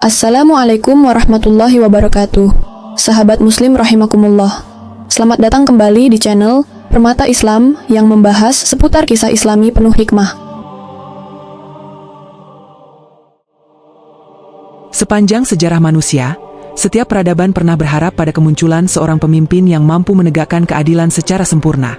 Assalamualaikum warahmatullahi wabarakatuh. Sahabat muslim rahimakumullah. Selamat datang kembali di channel Permata Islam yang membahas seputar kisah islami penuh hikmah. Sepanjang sejarah manusia, setiap peradaban pernah berharap pada kemunculan seorang pemimpin yang mampu menegakkan keadilan secara sempurna.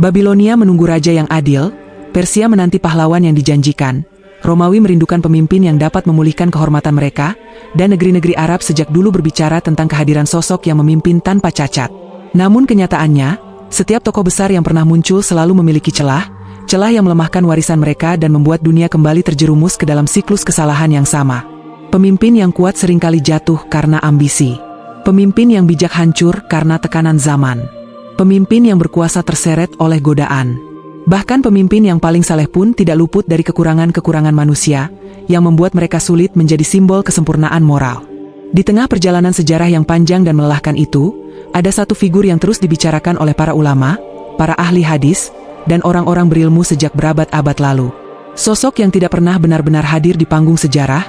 Babilonia menunggu raja yang adil, Persia menanti pahlawan yang dijanjikan, Romawi merindukan pemimpin yang dapat memulihkan kehormatan mereka, dan negeri-negeri Arab sejak dulu berbicara tentang kehadiran sosok yang memimpin tanpa cacat. Namun kenyataannya, setiap tokoh besar yang pernah muncul selalu memiliki celah yang melemahkan warisan mereka dan membuat dunia kembali terjerumus ke dalam siklus kesalahan yang sama. Pemimpin yang kuat seringkali jatuh karena ambisi. Pemimpin yang bijak hancur karena tekanan zaman. Pemimpin yang berkuasa terseret oleh godaan. Bahkan pemimpin yang paling saleh pun tidak luput dari kekurangan-kekurangan manusia, yang membuat mereka sulit menjadi simbol kesempurnaan moral. Di tengah perjalanan sejarah yang panjang dan melelahkan itu, ada satu figur yang terus dibicarakan oleh para ulama, para ahli hadis, dan orang-orang berilmu sejak berabad-abad lalu. Sosok yang tidak pernah benar-benar hadir di panggung sejarah,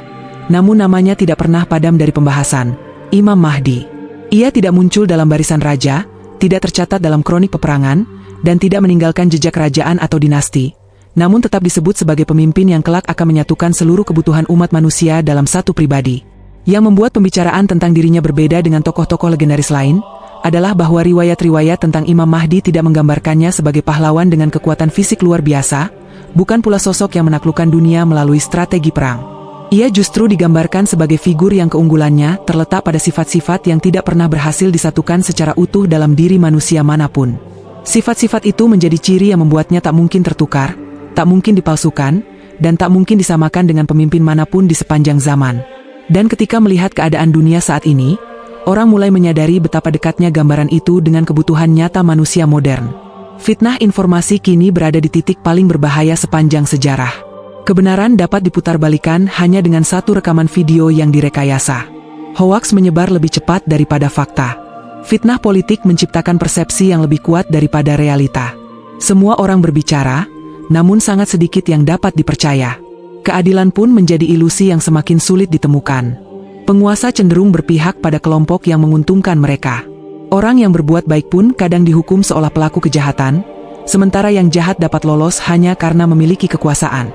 namun namanya tidak pernah padam dari pembahasan, Imam Mahdi. Ia tidak muncul dalam barisan raja, tidak tercatat dalam kronik peperangan, dan tidak meninggalkan jejak kerajaan atau dinasti, namun tetap disebut sebagai pemimpin yang kelak akan menyatukan seluruh kebutuhan umat manusia dalam satu pribadi. Yang membuat pembicaraan tentang dirinya berbeda dengan tokoh-tokoh legendaris lain, adalah bahwa riwayat-riwayat tentang Imam Mahdi tidak menggambarkannya sebagai pahlawan dengan kekuatan fisik luar biasa, bukan pula sosok yang menaklukkan dunia melalui strategi perang. Ia justru digambarkan sebagai figur yang keunggulannya terletak pada sifat-sifat yang tidak pernah berhasil disatukan secara utuh dalam diri manusia manapun. Sifat-sifat itu menjadi ciri yang membuatnya tak mungkin tertukar, tak mungkin dipalsukan, dan tak mungkin disamakan dengan pemimpin manapun di sepanjang zaman. Dan ketika melihat keadaan dunia saat ini, orang mulai menyadari betapa dekatnya gambaran itu dengan kebutuhan nyata manusia modern. Fitnah informasi kini berada di titik paling berbahaya sepanjang sejarah. Kebenaran dapat diputarbalikan hanya dengan satu rekaman video yang direkayasa. Hoaks menyebar lebih cepat daripada fakta. Fitnah politik menciptakan persepsi yang lebih kuat daripada realita. Semua orang berbicara, namun sangat sedikit yang dapat dipercaya. Keadilan pun menjadi ilusi yang semakin sulit ditemukan. Penguasa cenderung berpihak pada kelompok yang menguntungkan mereka. Orang yang berbuat baik pun kadang dihukum seolah pelaku kejahatan, sementara yang jahat dapat lolos hanya karena memiliki kekuasaan.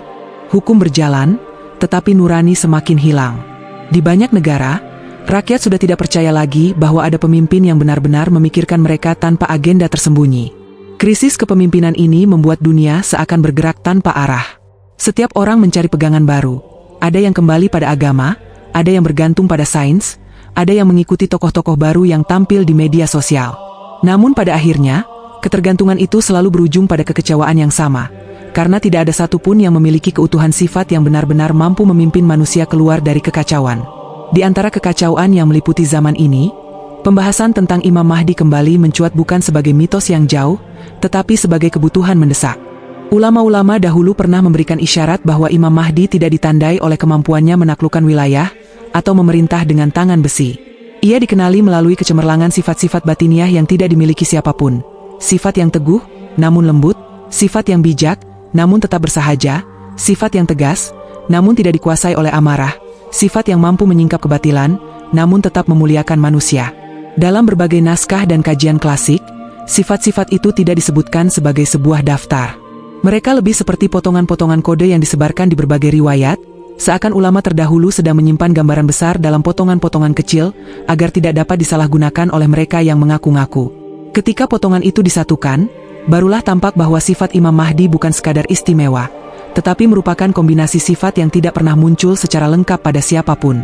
Hukum berjalan, tetapi nurani semakin hilang. Di banyak negara, rakyat sudah tidak percaya lagi bahwa ada pemimpin yang benar-benar memikirkan mereka tanpa agenda tersembunyi. Krisis kepemimpinan ini membuat dunia seakan bergerak tanpa arah. Setiap orang mencari pegangan baru. Ada yang kembali pada agama, ada yang bergantung pada sains, ada yang mengikuti tokoh-tokoh baru yang tampil di media sosial. Namun pada akhirnya, ketergantungan itu selalu berujung pada kekecewaan yang sama, karena tidak ada satupun yang memiliki keutuhan sifat yang benar-benar mampu memimpin manusia keluar dari kekacauan. Di antara kekacauan yang meliputi zaman ini, pembahasan tentang Imam Mahdi kembali mencuat bukan sebagai mitos yang jauh, tetapi sebagai kebutuhan mendesak. Ulama-ulama dahulu pernah memberikan isyarat bahwa Imam Mahdi tidak ditandai oleh kemampuannya menaklukkan wilayah, atau memerintah dengan tangan besi. Ia dikenali melalui kecemerlangan sifat-sifat batiniah yang tidak dimiliki siapapun. Sifat yang teguh, namun lembut, sifat yang bijak, namun tetap bersahaja, sifat yang tegas, namun tidak dikuasai oleh amarah, sifat yang mampu menyingkap kebatilan, namun tetap memuliakan manusia. Dalam berbagai naskah dan kajian klasik, sifat-sifat itu tidak disebutkan sebagai sebuah daftar. Mereka lebih seperti potongan-potongan kode yang disebarkan di berbagai riwayat, seakan ulama terdahulu sedang menyimpan gambaran besar dalam potongan-potongan kecil, agar tidak dapat disalahgunakan oleh mereka yang mengaku-ngaku. Ketika potongan itu disatukan, barulah tampak bahwa sifat Imam Mahdi bukan sekadar istimewa, tetapi merupakan kombinasi sifat yang tidak pernah muncul secara lengkap pada siapapun.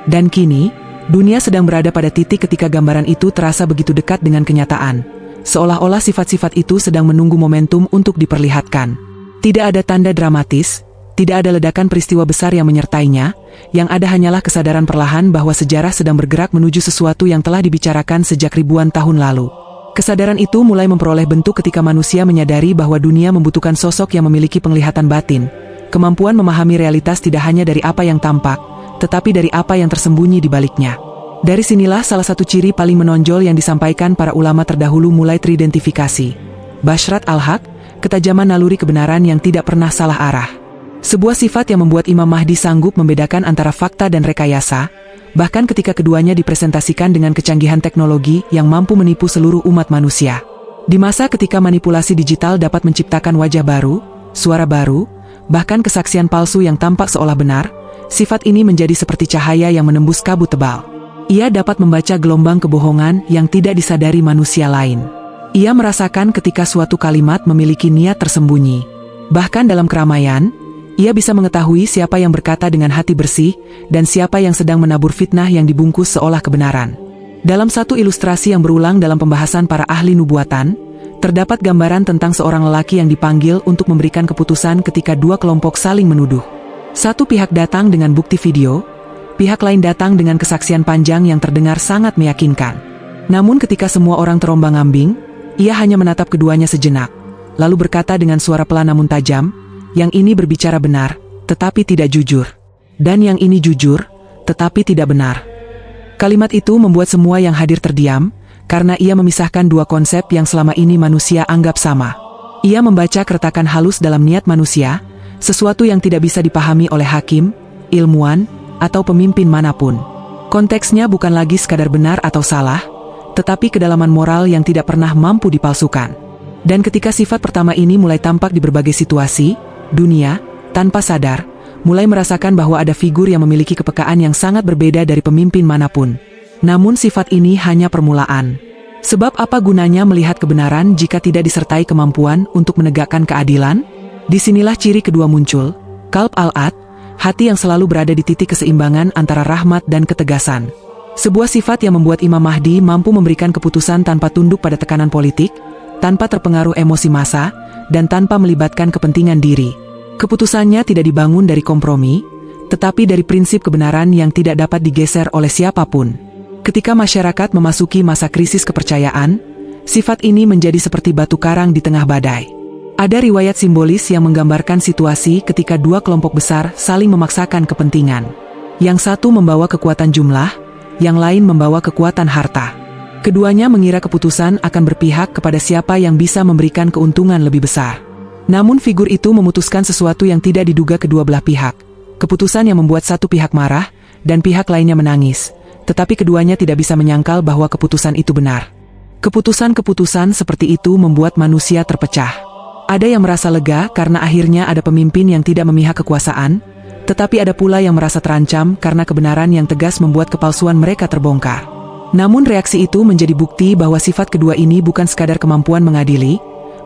Dan kini, dunia sedang berada pada titik ketika gambaran itu terasa begitu dekat dengan kenyataan, seolah-olah sifat-sifat itu sedang menunggu momentum untuk diperlihatkan. Tidak ada tanda dramatis, tidak ada ledakan peristiwa besar yang menyertainya, yang ada hanyalah kesadaran perlahan bahwa sejarah sedang bergerak menuju sesuatu yang telah dibicarakan sejak ribuan tahun lalu. Kesadaran itu mulai memperoleh bentuk ketika manusia menyadari bahwa dunia membutuhkan sosok yang memiliki penglihatan batin, kemampuan memahami realitas tidak hanya dari apa yang tampak, tetapi dari apa yang tersembunyi di baliknya. Dari sinilah salah satu ciri paling menonjol yang disampaikan para ulama terdahulu mulai teridentifikasi. Bashrat al-Haq, ketajaman naluri kebenaran yang tidak pernah salah arah. Sebuah sifat yang membuat Imam Mahdi sanggup membedakan antara fakta dan rekayasa, Bahkan ketika keduanya dipresentasikan dengan kecanggihan teknologi yang mampu menipu seluruh umat manusia. Di masa ketika manipulasi digital dapat menciptakan wajah baru, suara baru, bahkan kesaksian palsu yang tampak seolah benar, sifat ini menjadi seperti cahaya yang menembus kabut tebal. Ia dapat membaca gelombang kebohongan yang tidak disadari manusia lain. Ia merasakan ketika suatu kalimat memiliki niat tersembunyi. Bahkan dalam keramaian, ia bisa mengetahui siapa yang berkata dengan hati bersih dan siapa yang sedang menabur fitnah yang dibungkus seolah kebenaran. Dalam satu ilustrasi yang berulang dalam pembahasan para ahli nubuatan, terdapat gambaran tentang seorang lelaki yang dipanggil untuk memberikan keputusan ketika dua kelompok saling menuduh. Satu pihak datang dengan bukti video, pihak lain datang dengan kesaksian panjang yang terdengar sangat meyakinkan. Namun ketika semua orang terombang-ambing, ia hanya menatap keduanya sejenak, lalu berkata dengan suara pelan namun tajam, yang ini berbicara benar, tetapi tidak jujur. Dan yang ini jujur, tetapi tidak benar. Kalimat itu membuat semua yang hadir terdiam, karena ia memisahkan dua konsep yang selama ini manusia anggap sama. Ia membaca keretakan halus dalam niat manusia, sesuatu yang tidak bisa dipahami oleh hakim, ilmuwan, atau pemimpin manapun. Konteksnya bukan lagi sekadar benar atau salah, tetapi kedalaman moral yang tidak pernah mampu dipalsukan. Dan ketika sifat pertama ini mulai tampak di berbagai situasi, dunia, tanpa sadar, mulai merasakan bahwa ada figur yang memiliki kepekaan yang sangat berbeda dari pemimpin manapun. Namun sifat ini hanya permulaan. Sebab apa gunanya melihat kebenaran jika tidak disertai kemampuan untuk menegakkan keadilan? Disinilah ciri kedua muncul, qalb al-ad, hati yang selalu berada di titik keseimbangan antara rahmat dan ketegasan. Sebuah sifat yang membuat Imam Mahdi mampu memberikan keputusan tanpa tunduk pada tekanan politik, tanpa terpengaruh emosi massa, dan tanpa melibatkan kepentingan diri. Keputusannya tidak dibangun dari kompromi, tetapi dari prinsip kebenaran yang tidak dapat digeser oleh siapapun. Ketika masyarakat memasuki masa krisis kepercayaan, sifat ini menjadi seperti batu karang di tengah badai. Ada riwayat simbolis yang menggambarkan situasi ketika dua kelompok besar saling memaksakan kepentingan. Yang satu membawa kekuatan jumlah, yang lain membawa kekuatan harta. Keduanya mengira keputusan akan berpihak kepada siapa yang bisa memberikan keuntungan lebih besar. Namun figur itu memutuskan sesuatu yang tidak diduga kedua belah pihak. Keputusan yang membuat satu pihak marah, dan pihak lainnya menangis. Tetapi keduanya tidak bisa menyangkal bahwa keputusan itu benar. Keputusan-keputusan seperti itu membuat manusia terpecah. Ada yang merasa lega karena akhirnya ada pemimpin yang tidak memihak kekuasaan, tetapi ada pula yang merasa terancam karena kebenaran yang tegas membuat kepalsuan mereka terbongkar. Namun reaksi itu menjadi bukti bahwa sifat kedua ini bukan sekadar kemampuan mengadili,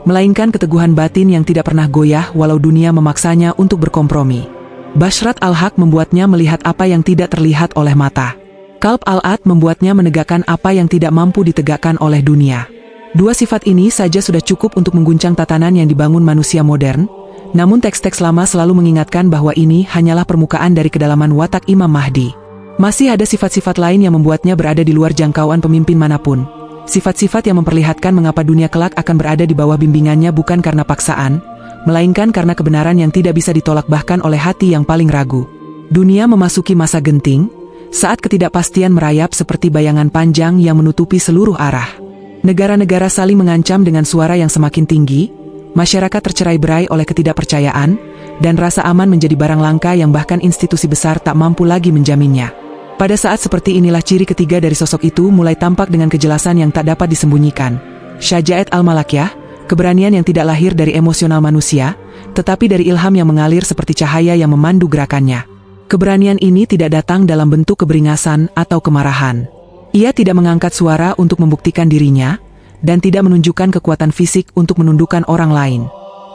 melainkan keteguhan batin yang tidak pernah goyah walau dunia memaksanya untuk berkompromi. Bashrat al-Haq membuatnya melihat apa yang tidak terlihat oleh mata. Qalb al-Ad membuatnya menegakkan apa yang tidak mampu ditegakkan oleh dunia. Dua sifat ini saja sudah cukup untuk mengguncang tatanan yang dibangun manusia modern, namun teks-teks lama selalu mengingatkan bahwa ini hanyalah permukaan dari kedalaman watak Imam Mahdi. Masih ada sifat-sifat lain yang membuatnya berada di luar jangkauan pemimpin manapun. Sifat-sifat yang memperlihatkan mengapa dunia kelak akan berada di bawah bimbingannya bukan karena paksaan, melainkan karena kebenaran yang tidak bisa ditolak bahkan oleh hati yang paling ragu. Dunia memasuki masa genting, saat ketidakpastian merayap seperti bayangan panjang yang menutupi seluruh arah. Negara-negara saling mengancam dengan suara yang semakin tinggi, masyarakat tercerai-berai oleh ketidakpercayaan, dan rasa aman menjadi barang langka yang bahkan institusi besar tak mampu lagi menjaminnya. Pada saat seperti inilah ciri ketiga dari sosok itu mulai tampak dengan kejelasan yang tak dapat disembunyikan. Syaja'at al-Malakyah, keberanian yang tidak lahir dari emosional manusia, tetapi dari ilham yang mengalir seperti cahaya yang memandu gerakannya. Keberanian ini tidak datang dalam bentuk keberingasan atau kemarahan. Ia tidak mengangkat suara untuk membuktikan dirinya, dan tidak menunjukkan kekuatan fisik untuk menundukkan orang lain.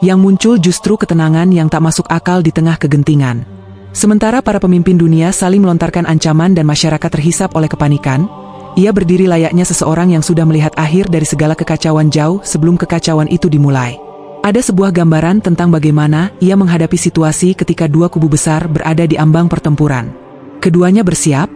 Yang muncul justru ketenangan yang tak masuk akal di tengah kegentingan. Sementara para pemimpin dunia saling melontarkan ancaman dan masyarakat terhisap oleh kepanikan, ia berdiri layaknya seseorang yang sudah melihat akhir dari segala kekacauan jauh sebelum kekacauan itu dimulai. Ada sebuah gambaran tentang bagaimana ia menghadapi situasi ketika dua kubu besar berada di ambang pertempuran. Keduanya bersiap,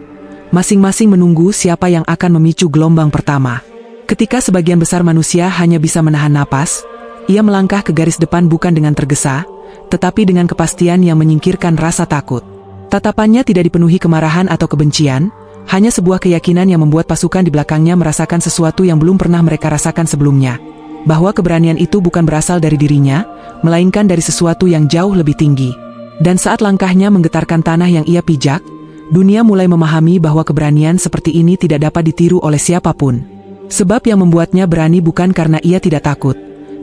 masing-masing menunggu siapa yang akan memicu gelombang pertama. Ketika sebagian besar manusia hanya bisa menahan napas, ia melangkah ke garis depan bukan dengan tergesa, tetapi dengan kepastian yang menyingkirkan rasa takut. Tatapannya tidak dipenuhi kemarahan atau kebencian, hanya sebuah keyakinan yang membuat pasukan di belakangnya merasakan sesuatu yang belum pernah mereka rasakan sebelumnya. Bahwa keberanian itu bukan berasal dari dirinya, melainkan dari sesuatu yang jauh lebih tinggi. Dan saat langkahnya menggetarkan tanah yang ia pijak, Dunia mulai memahami bahwa keberanian seperti ini tidak dapat ditiru oleh siapapun. Sebab yang membuatnya berani bukan karena ia tidak takut,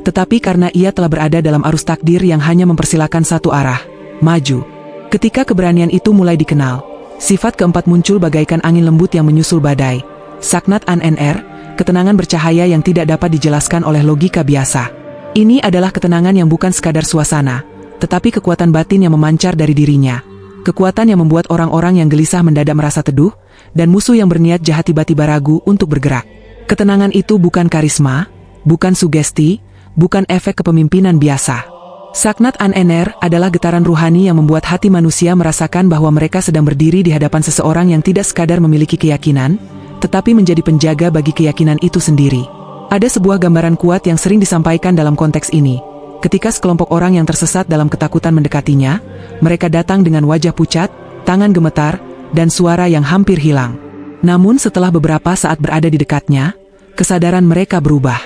tetapi karena ia telah berada dalam arus takdir yang hanya mempersilakan satu arah, maju. Ketika keberanian itu mulai dikenal, sifat keempat muncul bagaikan angin lembut yang menyusul badai. Saknat an-NR, ketenangan bercahaya yang tidak dapat dijelaskan oleh logika biasa. Ini adalah ketenangan yang bukan sekadar suasana, tetapi kekuatan batin yang memancar dari dirinya. Kekuatan yang membuat orang-orang yang gelisah mendadak merasa teduh, dan musuh yang berniat jahat tiba-tiba ragu untuk bergerak. Ketenangan itu bukan karisma, bukan sugesti, bukan efek kepemimpinan biasa. Saknat an-NR adalah getaran ruhani yang membuat hati manusia merasakan bahwa mereka sedang berdiri di hadapan seseorang yang tidak sekadar memiliki keyakinan, tetapi menjadi penjaga bagi keyakinan itu sendiri. Ada sebuah gambaran kuat yang sering disampaikan dalam konteks ini. Ketika sekelompok orang yang tersesat dalam ketakutan mendekatinya, mereka datang dengan wajah pucat, tangan gemetar, dan suara yang hampir hilang. Namun setelah beberapa saat berada di dekatnya, kesadaran mereka berubah.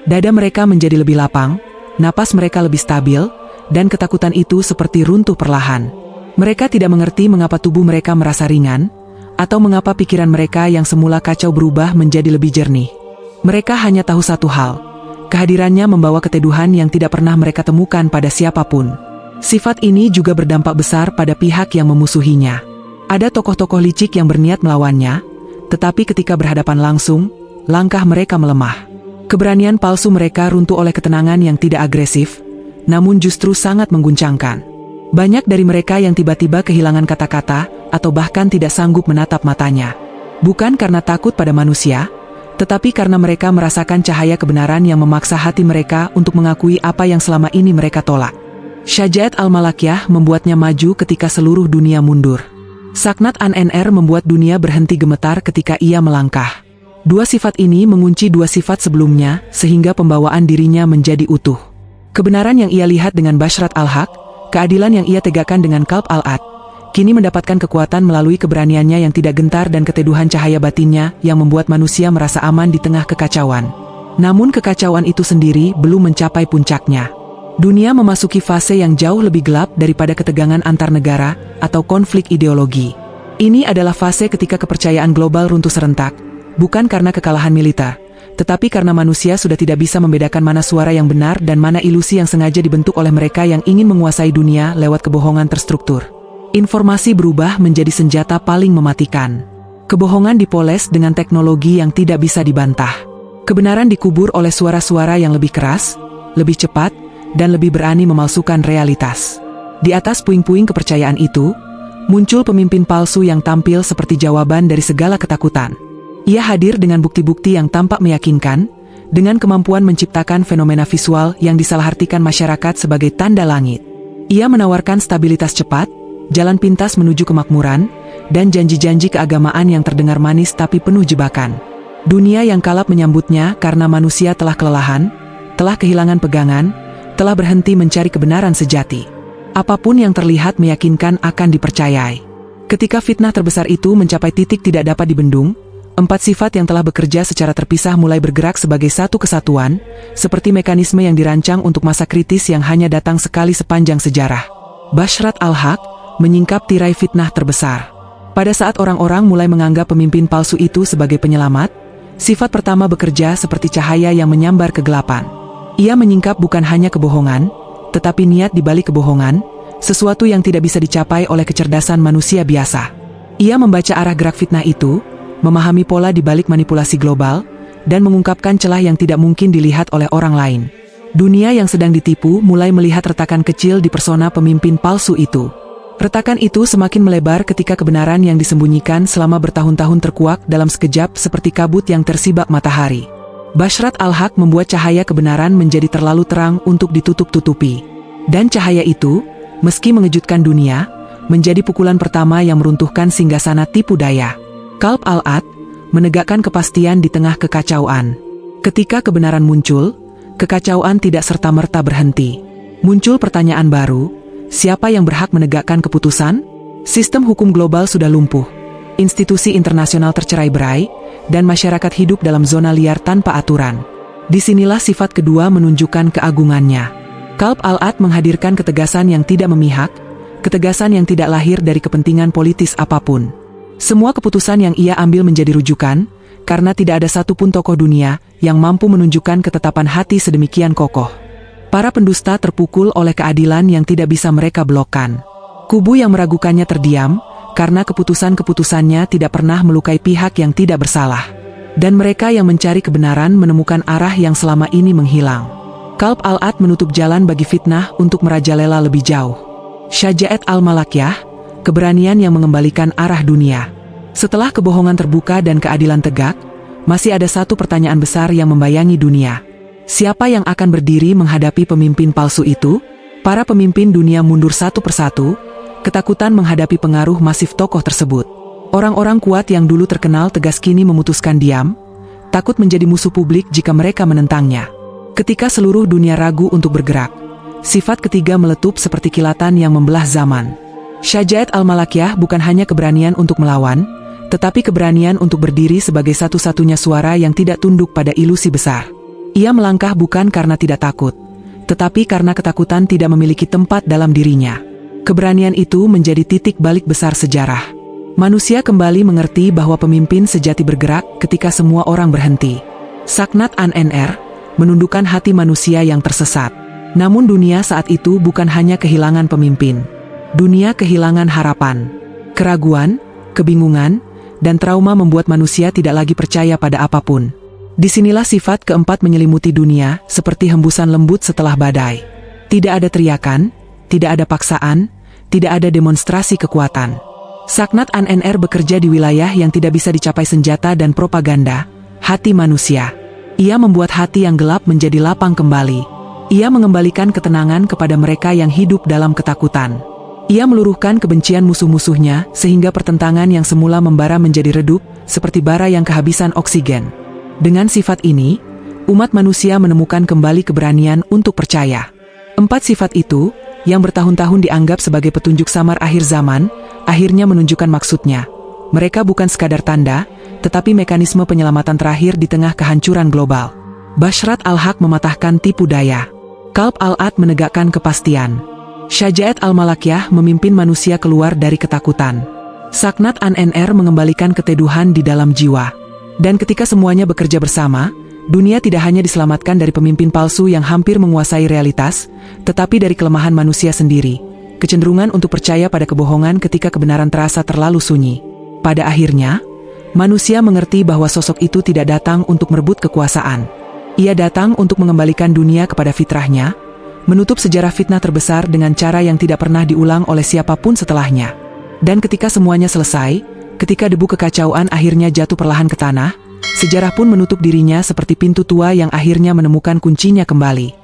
Dada mereka menjadi lebih lapang, napas mereka lebih stabil, dan ketakutan itu seperti runtuh perlahan. Mereka tidak mengerti mengapa tubuh mereka merasa ringan, atau mengapa pikiran mereka yang semula kacau berubah menjadi lebih jernih. Mereka hanya tahu satu hal. Kehadirannya membawa keteduhan yang tidak pernah mereka temukan pada siapapun. Sifat ini juga berdampak besar pada pihak yang memusuhinya. Ada tokoh-tokoh licik yang berniat melawannya, tetapi ketika berhadapan langsung, langkah mereka melemah. Keberanian palsu mereka runtuh oleh ketenangan yang tidak agresif, namun justru sangat mengguncangkan. Banyak dari mereka yang tiba-tiba kehilangan kata-kata, atau bahkan tidak sanggup menatap matanya. Bukan karena takut pada manusia, tetapi karena mereka merasakan cahaya kebenaran yang memaksa hati mereka untuk mengakui apa yang selama ini mereka tolak. Syaja'at al-Malakyah membuatnya maju ketika seluruh dunia mundur. Saknat an-NR membuat dunia berhenti gemetar ketika ia melangkah. Dua sifat ini mengunci dua sifat sebelumnya, sehingga pembawaan dirinya menjadi utuh. Kebenaran yang ia lihat dengan Bashrat al-Haq, keadilan yang ia tegakkan dengan Qalb al-Ad, kini mendapatkan kekuatan melalui keberaniannya yang tidak gentar dan keteduhan cahaya batinnya yang membuat manusia merasa aman di tengah kekacauan. Namun kekacauan itu sendiri belum mencapai puncaknya. Dunia memasuki fase yang jauh lebih gelap daripada ketegangan antar negara atau konflik ideologi. Ini adalah fase ketika kepercayaan global runtuh serentak, bukan karena kekalahan militer, tetapi karena manusia sudah tidak bisa membedakan mana suara yang benar dan mana ilusi yang sengaja dibentuk oleh mereka yang ingin menguasai dunia lewat kebohongan terstruktur. Informasi berubah menjadi senjata paling mematikan. Kebohongan dipoles dengan teknologi yang tidak bisa dibantah. Kebenaran dikubur oleh suara-suara yang lebih keras, lebih cepat, dan lebih berani memalsukan realitas. Di atas puing-puing kepercayaan itu, muncul pemimpin palsu yang tampil seperti jawaban dari segala ketakutan. Ia hadir dengan bukti-bukti yang tampak meyakinkan, dengan kemampuan menciptakan fenomena visual yang disalahartikan masyarakat sebagai tanda langit. Ia menawarkan stabilitas cepat, jalan pintas menuju kemakmuran, dan janji-janji keagamaan yang terdengar manis tapi penuh jebakan. Dunia yang kalap menyambutnya karena manusia telah kelelahan, telah kehilangan pegangan, telah berhenti mencari kebenaran sejati. Apapun yang terlihat meyakinkan akan dipercayai. Ketika fitnah terbesar itu mencapai titik tidak dapat dibendung, empat sifat yang telah bekerja secara terpisah mulai bergerak sebagai satu kesatuan, seperti mekanisme yang dirancang untuk masa kritis yang hanya datang sekali sepanjang sejarah. Bashrat al-Haq menyingkap tirai fitnah terbesar. Pada saat orang-orang mulai menganggap pemimpin palsu itu sebagai penyelamat, sifat pertama bekerja seperti cahaya yang menyambar kegelapan. Ia menyingkap bukan hanya kebohongan, tetapi niat di balik kebohongan, sesuatu yang tidak bisa dicapai oleh kecerdasan manusia biasa. Ia membaca arah gerak fitnah itu, memahami pola di balik manipulasi global, dan mengungkapkan celah yang tidak mungkin dilihat oleh orang lain. Dunia yang sedang ditipu mulai melihat retakan kecil di persona pemimpin palsu itu. Retakan itu semakin melebar ketika kebenaran yang disembunyikan selama bertahun-tahun terkuak dalam sekejap seperti kabut yang tersibak matahari. Bashrat al-Haq membuat cahaya kebenaran menjadi terlalu terang untuk ditutup-tutupi. Dan cahaya itu, meski mengejutkan dunia, menjadi pukulan pertama yang meruntuhkan singgasana tipu daya. Qalb al-Ad menegakkan kepastian di tengah kekacauan. Ketika kebenaran muncul, kekacauan tidak serta-merta berhenti. Muncul pertanyaan baru. Siapa yang berhak menegakkan keputusan? Sistem hukum global sudah lumpuh. Institusi internasional tercerai-berai, dan masyarakat hidup dalam zona liar tanpa aturan. Disinilah sifat kedua menunjukkan keagungannya. Qalb al-Ad menghadirkan ketegasan yang tidak memihak, ketegasan yang tidak lahir dari kepentingan politis apapun. Semua keputusan yang ia ambil menjadi rujukan, karena tidak ada satupun tokoh dunia yang mampu menunjukkan ketetapan hati sedemikian kokoh. Para pendusta terpukul oleh keadilan yang tidak bisa mereka blokkan. Kubu yang meragukannya terdiam, karena keputusan-keputusannya tidak pernah melukai pihak yang tidak bersalah. Dan mereka yang mencari kebenaran menemukan arah yang selama ini menghilang. Qalb al-Ad menutup jalan bagi fitnah untuk merajalela lebih jauh. Syaja'at al-Malakyah, keberanian yang mengembalikan arah dunia. Setelah kebohongan terbuka dan keadilan tegak, masih ada satu pertanyaan besar yang membayangi dunia. Siapa yang akan berdiri menghadapi pemimpin palsu itu? Para pemimpin dunia mundur satu persatu, ketakutan menghadapi pengaruh masif tokoh tersebut. Orang-orang kuat yang dulu terkenal tegas kini memutuskan diam, takut menjadi musuh publik jika mereka menentangnya. Ketika seluruh dunia ragu untuk bergerak, sifat ketiga meletup seperti kilatan yang membelah zaman. Syaja'at al-Malakyah bukan hanya keberanian untuk melawan, tetapi keberanian untuk berdiri sebagai satu-satunya suara yang tidak tunduk pada ilusi besar. Ia melangkah bukan karena tidak takut, tetapi karena ketakutan tidak memiliki tempat dalam dirinya. Keberanian itu menjadi titik balik besar sejarah. Manusia kembali mengerti bahwa pemimpin sejati bergerak ketika semua orang berhenti. Saknat An-Nr menundukkan hati manusia yang tersesat. Namun dunia saat itu bukan hanya kehilangan pemimpin. Dunia kehilangan harapan. Keraguan, kebingungan, dan trauma membuat manusia tidak lagi percaya pada apapun. Disinilah sifat keempat menyelimuti dunia, seperti hembusan lembut setelah badai. Tidak ada teriakan, tidak ada paksaan, tidak ada demonstrasi kekuatan. Saknat An-Nr bekerja di wilayah yang tidak bisa dicapai senjata dan propaganda, hati manusia. Ia membuat hati yang gelap menjadi lapang kembali. Ia mengembalikan ketenangan kepada mereka yang hidup dalam ketakutan. Ia meluruhkan kebencian musuh-musuhnya sehingga pertentangan yang semula membara menjadi redup, seperti bara yang kehabisan oksigen. Dengan sifat ini, umat manusia menemukan kembali keberanian untuk percaya. 4 sifat itu, yang bertahun-tahun dianggap sebagai petunjuk samar akhir zaman, akhirnya menunjukkan maksudnya. Mereka bukan sekadar tanda, tetapi mekanisme penyelamatan terakhir di tengah kehancuran global. Bashrat al-Haq mematahkan tipu daya. Qalb al-Ad menegakkan kepastian. Syaja'at al-Malakyah memimpin manusia keluar dari ketakutan. Saknat An-Nr mengembalikan keteduhan di dalam jiwa. Dan ketika semuanya bekerja bersama, dunia tidak hanya diselamatkan dari pemimpin palsu yang hampir menguasai realitas, tetapi dari kelemahan manusia sendiri, kecenderungan untuk percaya pada kebohongan ketika kebenaran terasa terlalu sunyi. Pada akhirnya, manusia mengerti bahwa sosok itu tidak datang untuk merebut kekuasaan. Ia datang untuk mengembalikan dunia kepada fitrahnya, menutup sejarah fitnah terbesar dengan cara yang tidak pernah diulang oleh siapapun setelahnya. Dan ketika semuanya selesai, ketika debu kekacauan akhirnya jatuh perlahan ke tanah, sejarah pun menutup dirinya seperti pintu tua yang akhirnya menemukan kuncinya kembali.